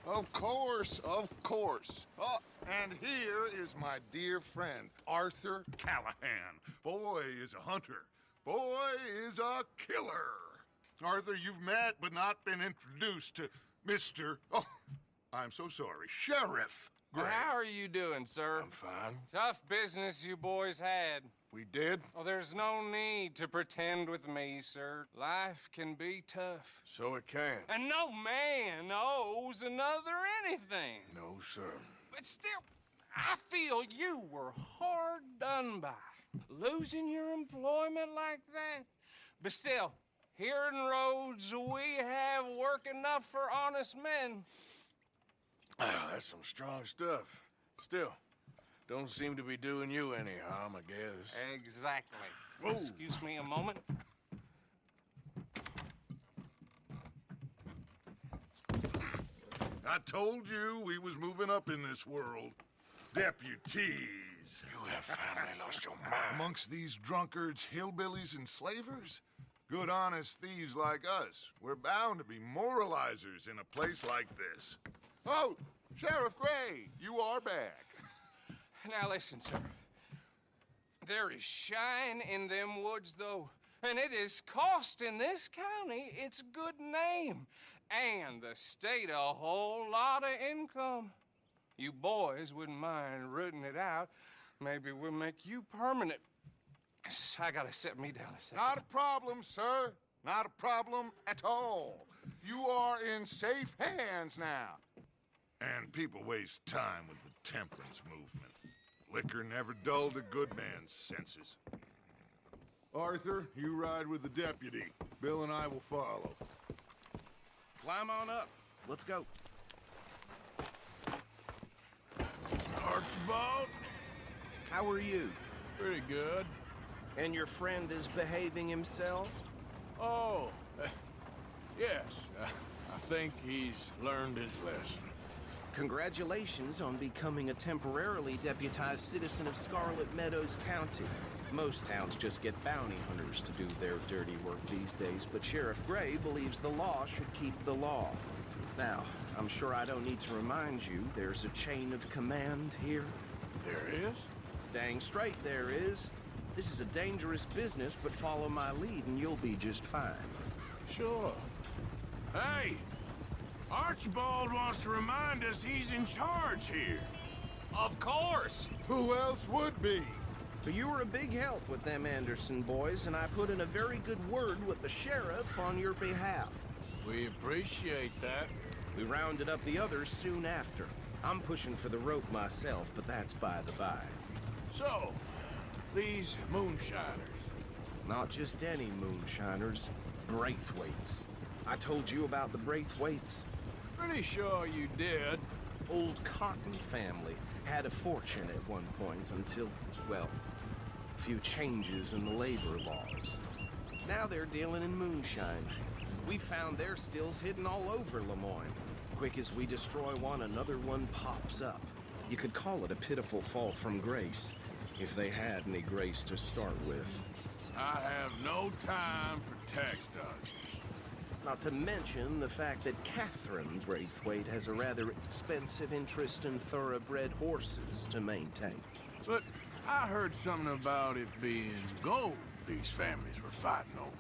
Of course, of course. Oh, and here is my dear friend, Arthur Callahan. Boy is a hunter. Boy is a killer. Arthur, you've met but not been introduced to Mr. Oh, I'm so sorry, Sheriff Gray. How are you doing, sir? I'm fine. Tough business you boys had. We did? Oh, there's no need to pretend with me, sir. Life can be tough. So it can. And no man owes another anything. No, sir. But still, I feel you were hard done by. Losing your employment like that. But still, here in Rhodes, we have work enough for honest men. Ah, that's some strong stuff. Still, don't seem to be doing you any harm, I guess. Exactly. Whoa. Excuse me a moment. I told you we was moving up in this world. Deputies. You have finally lost your mind. Amongst these drunkards, hillbillies, and slavers? Good honest thieves like us. We're bound to be moralizers in a place like this. Oh, Sheriff Gray, you are back. Now listen, sir. There is shine in them woods, though, and it is costing this county its good name and the state a whole lot of income. You boys wouldn't mind rooting it out. Maybe we'll make you permanent. I gotta sit me down a second. Not a problem, sir. Not a problem at all. You are in safe hands now. And people waste time with the temperance movement. Liquor never dulled a good man's senses. Arthur, you ride with the deputy. Bill and I will follow. Climb on up. Let's go. Archibald? How are you? Pretty good. And your friend is behaving himself? Oh, yes. I think he's learned his lesson. Congratulations on becoming a temporarily deputized citizen of Scarlet Meadows County. Most towns just get bounty hunters to do their dirty work these days, but Sheriff Gray believes the law should keep the law. Now, I'm sure I don't need to remind you there's a chain of command here. There is? Dang straight there is. This is a dangerous business, but follow my lead and you'll be just fine. Sure. Hey! Archibald wants to remind us he's in charge here. Of course! Who else would be? But you were a big help with them Anderson boys, and I put in a very good word with the sheriff on your behalf. We appreciate that. We rounded up the others soon after. I'm pushing for the rope myself, but that's by the by. So, these moonshiners. Not just any moonshiners, Braithwaites. I told you about the Braithwaites. Pretty sure you did. Old Cotton family had a fortune at one point until, well, a few changes in the labor laws. Now they're dealing in moonshine. We found their stills hidden all over Lemoyne. Quick as we destroy one, another one pops up. You could call it a pitiful fall from grace, if they had any grace to start with. I have no time for tax dodgers. Not to mention the fact that Catherine Braithwaite has a rather expensive interest in thoroughbred horses to maintain. But I heard something about it being gold these families were fighting over.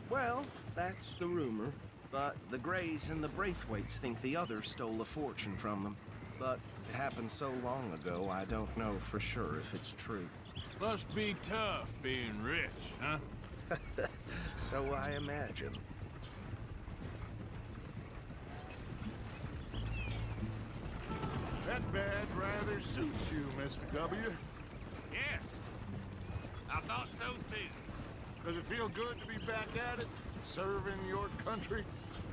Well, that's the rumor. But the Grays and the Braithwaites think the others stole a fortune from them. But it happened so long ago, I don't know for sure if it's true. Must be tough being rich, huh? So I imagine. That bad rather suits you, Mr. W. Yes. I thought so, too. Does it feel good to be back at it? Serving your country?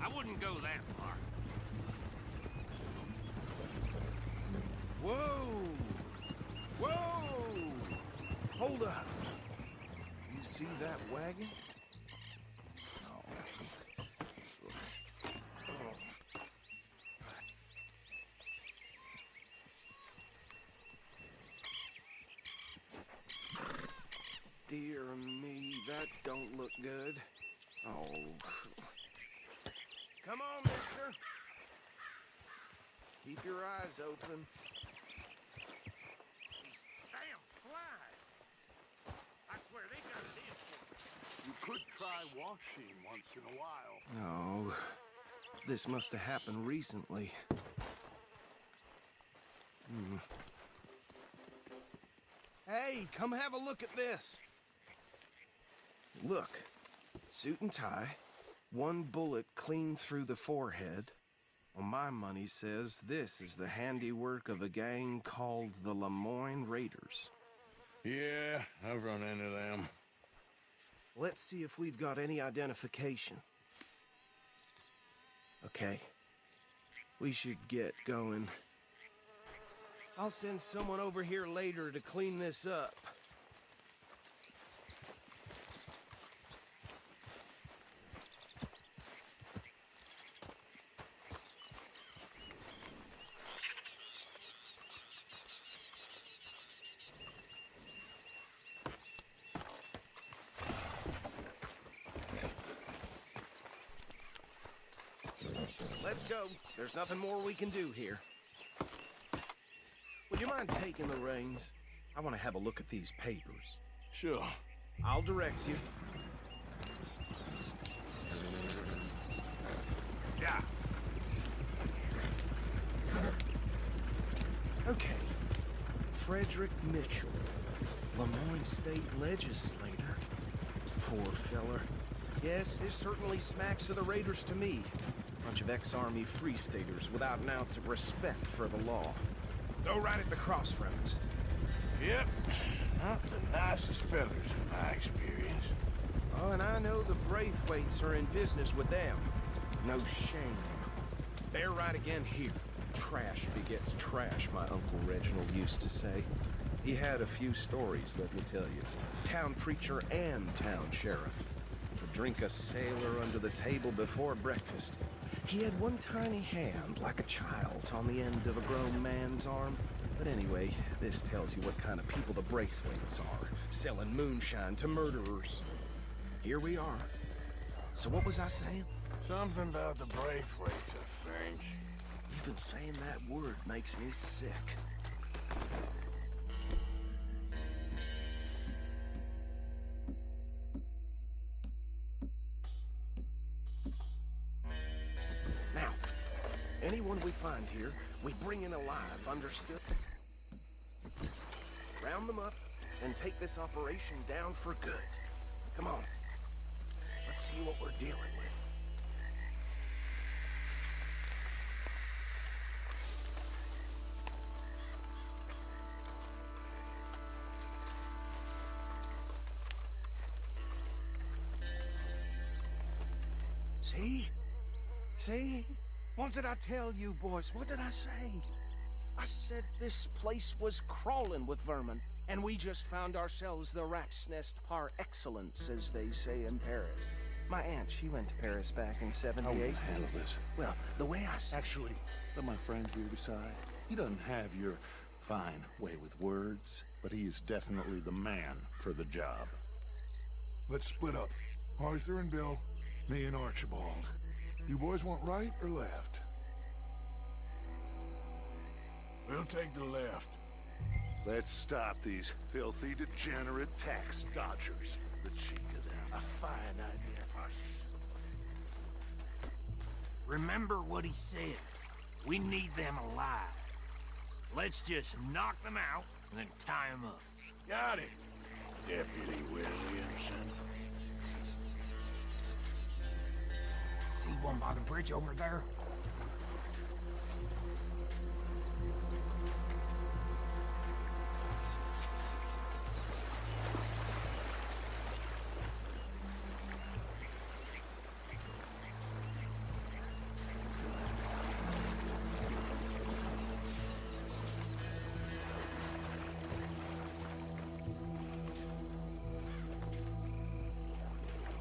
I wouldn't go that far. Whoa! Whoa! Hold up. You see that wagon? Dear me, that don't look good. Oh. Come on, mister. Keep your eyes open. Damn flies! I swear they got it in for me. You could try washing once in a while. No, this must have happened recently. Hey, come have a look at this. Look, suit and tie, one bullet clean through the forehead. Well, my money says this is the handiwork of a gang called the Lemoyne Raiders. Yeah, I've run into them. Let's see if we've got any identification. Okay. We should get going. I'll send someone over here later to clean this up. Let's go. There's nothing more we can do here. Would you mind taking the reins? I want to have a look at these papers. Sure. I'll direct you. Yeah. Okay. Frederick Mitchell, Lemoyne State Legislator. Poor feller. Yes, this certainly smacks of the Raiders to me. Bunch of ex-Army Free Staters without an ounce of respect for the law. Go right at the crossroads. Yep. Not the nicest fellers in my experience. Oh, and I know the Braithwaites are in business with them. No shame. They're right again here. Trash begets trash, my Uncle Reginald used to say. He had a few stories, let me tell you. Town preacher and town sheriff. Would drink a sailor under the table before breakfast. He had one tiny hand, like a child, on the end of a grown man's arm. But anyway, this tells you what kind of people the Braithwaites are, selling moonshine to murderers. Here we are. So what was I saying? Something about the Braithwaites, I think. Even saying that word makes me sick. Now, anyone we find here, we bring in alive, understood? Round them up and take this operation down for good. Come on. Let's see what we're dealing with. See? See? What did I tell you, boys? What did I say? I said this place was crawling with vermin, and we just found ourselves the rat's nest par excellence, as they say in Paris. My aunt, she went to Paris back in '78. How will you handle this? Well, the way I see... Actually, let my friend here decide. He doesn't have your fine way with words, but he is definitely the man for the job. Let's split up. Arthur and Bill, me and Archibald. You boys want right or left? We'll take the left. Let's stop these filthy, degenerate tax dodgers. The cheek of them. A fine idea, Archie. Remember what he said. We need them alive. Let's just knock them out and then tie them up. Got it, Deputy Williamson. See one by the bridge over there?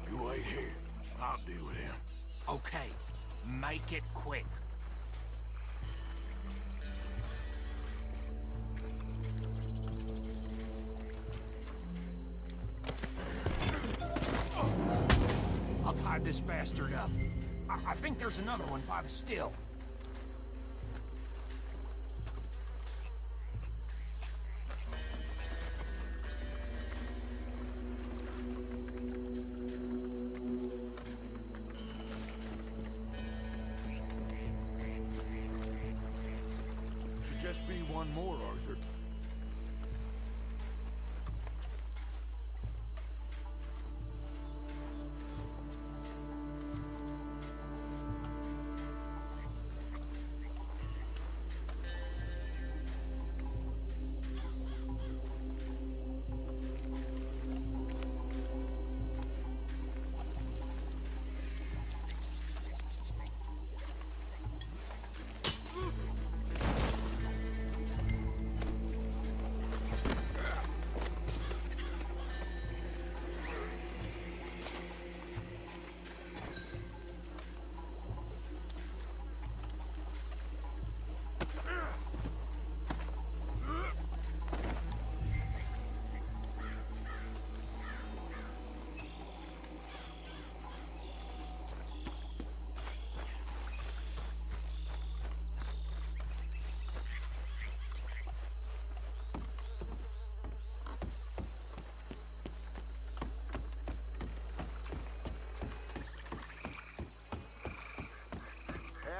You wait here. I'll deal with him. Okay, make it quick. I'll tie this bastard up. I think there's another one by the still. me one more, Arthur.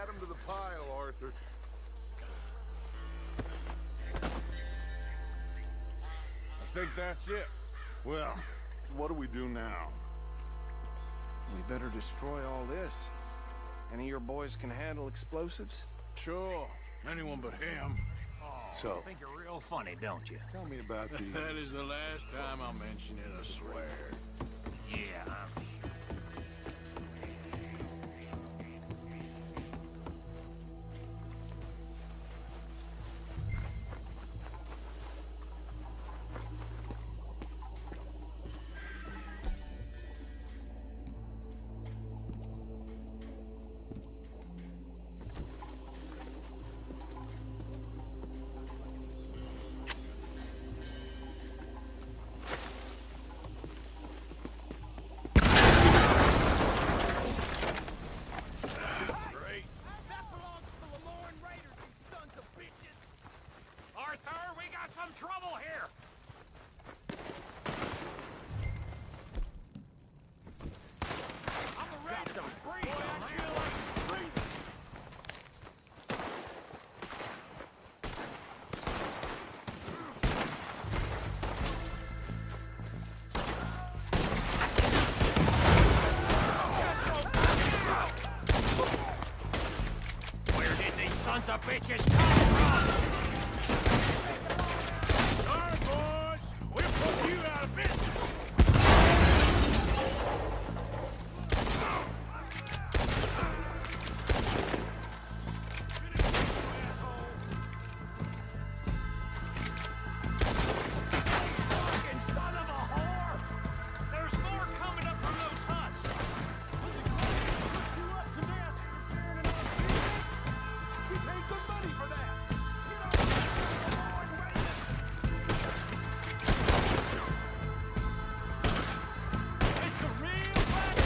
Add 'em to the pile, Arthur. I think that's it. Well, what do we do now? We better destroy all this. Any of your boys can handle explosives? Sure. Anyone but him. So, I think you're real funny, don't you? tell me about the... That is the last time I'll mention it, I swear. Yeah, I'm sure. Great. That belongs to the Lauren Raiders, you sons of bitches! Arthur, we got some trouble here! I'm the Raiders! Some breeze on Where did these sons of bitches come from? Sorry, boys. We'll put you out of business. Fucking son of a whore! There's more coming up from those huts! We paid good money for that! It's a real fact!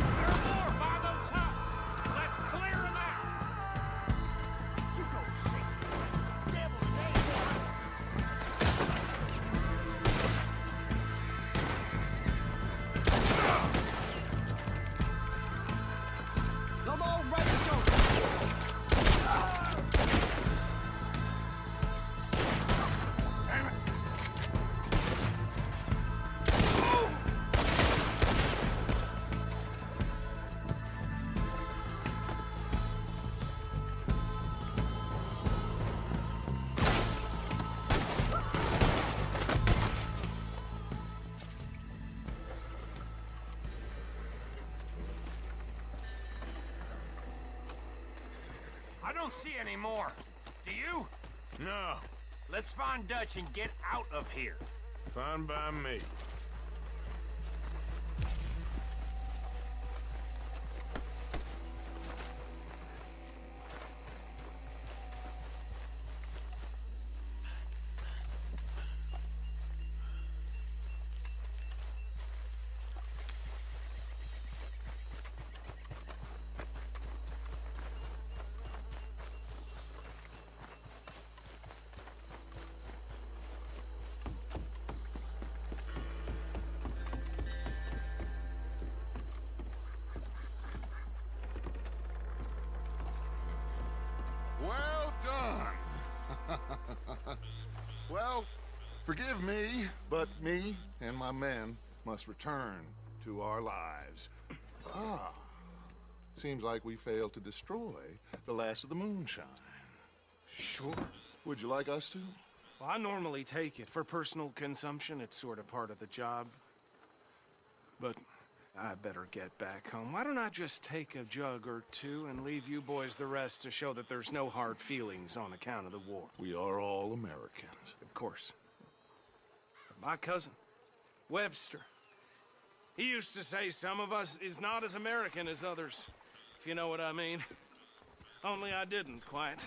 There are more by those huts! Let's clear them out! You go shake! Devil name! Come on, Raiders! Damn it. I don't see any more. Do you? No. Let's find Dutch and get out of here. Fine by me. Well, forgive me, but me and my men must return to our lives. Ah, seems like we failed to destroy the last of the moonshine. Sure. Would you like us to? Well, I normally take it. For personal consumption, it's sort of part of the job. But I better get back home. Why don't I just take a jug or two and leave you boys the rest to show that there's no hard feelings on account of the war? We are all Americans. Of course. My cousin, Webster, he used to say some of us is not as American as others, if you know what I mean. Only I didn't quite.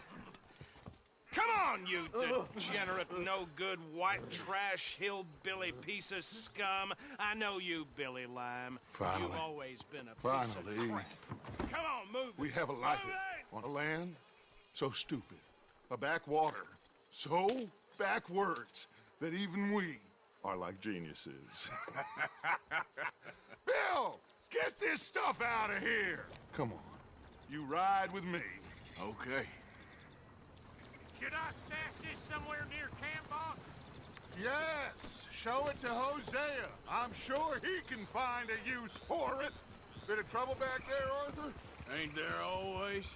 Come on, you degenerate, no-good, white trash, hillbilly piece of scum. I know you, Billy Lime. Finally. You've always been a piece Finally. of crap. Come on, move We it. have a life Move it. on a land so stupid, a backwater so backwards that even we are like geniuses. Bill, get this stuff out of here. Come on, you ride with me. Okay. Should I stash this somewhere near camp, boss? Yes, show it to Hosea. I'm sure he can find a use for it. Bit of trouble back there, Arthur? Ain't there always?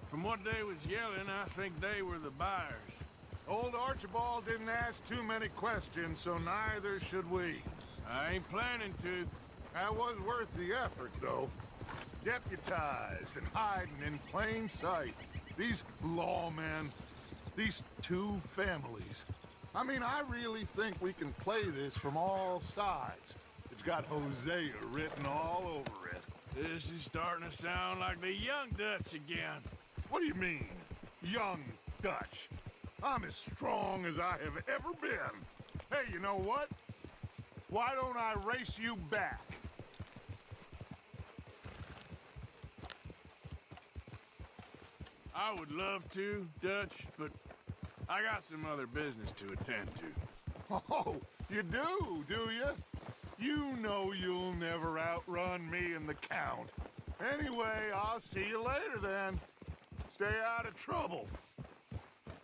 From what they was yelling, I think they were the buyers. Old Archibald didn't ask too many questions, so neither should we. I ain't planning to. That was worth the effort, though. Deputized and hiding in plain sight. These lawmen, these two families. I mean, I really think we can play this from all sides. It's got Hosea written all over it. This is starting to sound like the Young Dutch again. What do you mean, young Dutch? I'm as strong as I have ever been. Hey, you know what? Why don't I race you back? I would love to, Dutch, but I got some other business to attend to. Oh, you do you? You know you'll never outrun me and the Count. Anyway, I'll see you later then. Stay out of trouble.